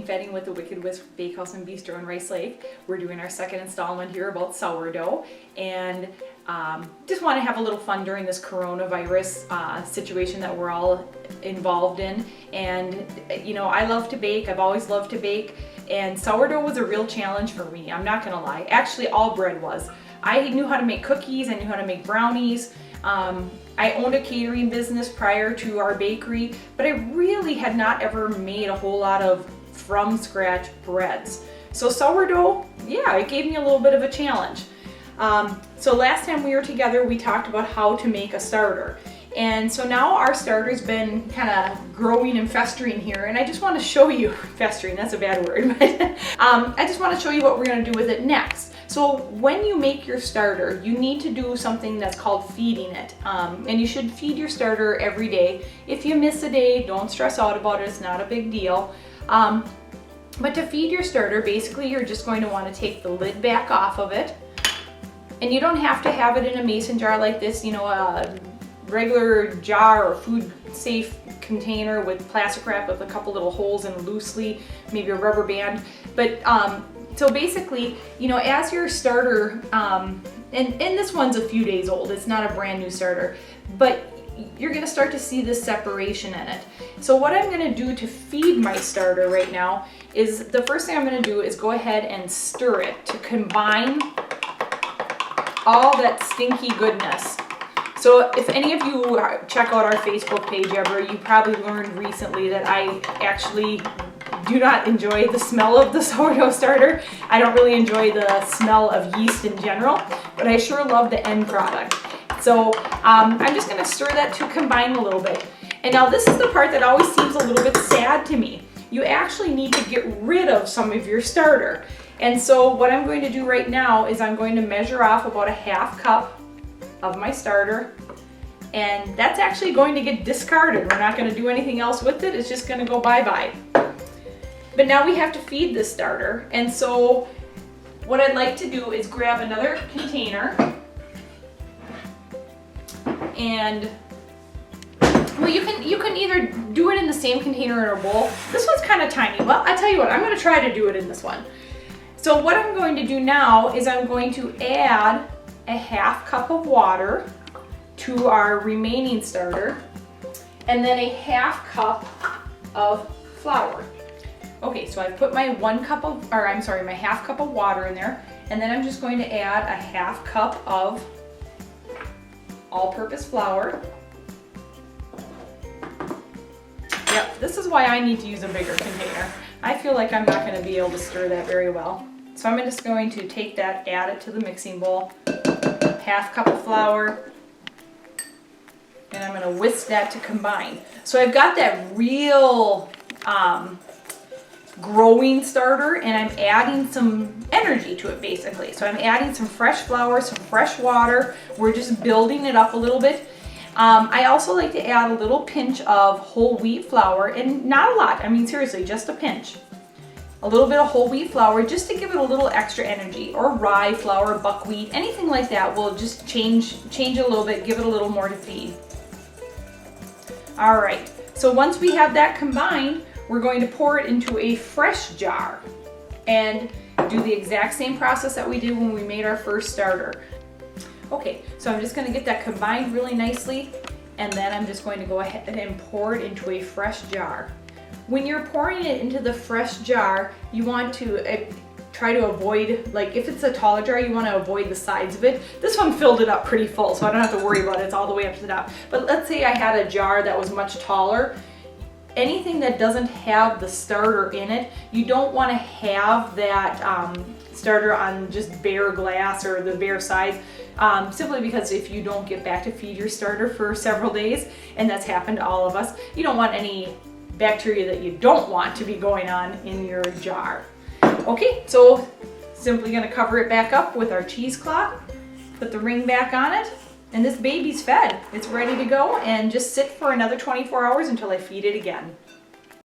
Fetting with the Wicked Wisp Bakehouse and Bistro in Rice Lake. We're doing our second installment here about sourdough, and just want to have a little fun during this coronavirus situation that we're all involved in. And you know, I love to bake. I've always loved to bake, and sourdough was a real challenge for me. I'm not gonna lie. Actually, all bread was. I knew how to make cookies. I knew how to make brownies. I owned a catering business prior to our bakery, but I really had not ever made a whole lot of from scratch breads. So sourdough, yeah, it gave me a little bit of a challenge. So last time we were together, we talked about how to make a starter. And so now our starter's been kind of growing and festering here, and I just want to show you, festering, that's a bad word, but I just want to show you what we're going to do with it next. So when you make your starter, you need to do something that's called feeding it. And you should feed your starter every day. If you miss a day, don't stress out about it, it's not a big deal. But to feed your starter, basically you're just going to want to take the lid back off of it. And you don't have to have it in a mason jar like this, you know, a regular jar or food safe container with plastic wrap with a couple little holes and loosely, maybe a rubber band. But so basically, you know, as your starter, and this one's a few days old, it's not a brand new starter, but you're gonna start to see this separation in it. So what I'm gonna do to feed my starter right now is, the first thing I'm gonna do is go ahead and stir it to combine all that stinky goodness. So if any of you check out our Facebook page ever, you probably learned recently that I actually do not enjoy the smell of the sourdough starter. I don't really enjoy the smell of yeast in general, but I sure love the end product. So I'm just gonna stir that to combine a little bit. And now this is the part that always seems a little bit sad to me. You actually need to get rid of some of your starter. And so what I'm going to do right now is I'm going to measure off about a ½ cup of my starter, and that's actually going to get discarded. We're not going to do anything else with it. It's just going to go bye-bye. But now we have to feed this starter, and so what I'd like to do is grab another container, and well, you can either do it in the same container or a bowl. This one's kind of tiny. Well, I tell you what, I'm going to try to do it in this one. So what I'm going to do now is I'm going to add a ½ cup of water to our remaining starter, and then a ½ cup of flour. Okay, so I put my my ½ cup of water in there, and then I'm just going to add a ½ cup of all-purpose flour. Yep, this is why I need to use a bigger container. I feel like I'm not going to be able to stir that very well. So I'm just going to take that, add it to the mixing bowl, ½ cup of flour, and I'm going to whisk that to combine. So I've got that real growing starter, and I'm adding some energy to it basically. So I'm adding some fresh flour, some fresh water. We're just building it up a little bit. I also like to add a little pinch of whole wheat flour, and not a lot, I mean seriously, just a pinch. A little bit of whole wheat flour just to give it a little extra energy, or rye flour, buckwheat, anything like that will just change it a little bit, give it a little more to feed. All right, so once we have that combined, we're going to pour it into a fresh jar and do the exact same process that we did when we made our first starter. Okay, so I'm just going to get that combined really nicely, and then I'm just going to go ahead and pour it into a fresh jar. When you're pouring it into the fresh jar, you want to try to avoid, like if it's a taller jar, you want to avoid the sides of it. This one filled it up pretty full, so I don't have to worry about it. It's all the way up to the top. But let's say I had a jar that was much taller. Anything that doesn't have the starter in it, you don't want to have that starter on just bare glass or the bare sides, simply because if you don't get back to feed your starter for several days, and that's happened to all of us, you don't want any bacteria that you don't want to be going on in your jar. Okay, so simply going to cover it back up with our cheesecloth, put the ring back on it, and this baby's fed. It's ready to go, and just sit for another 24 hours until I feed it again.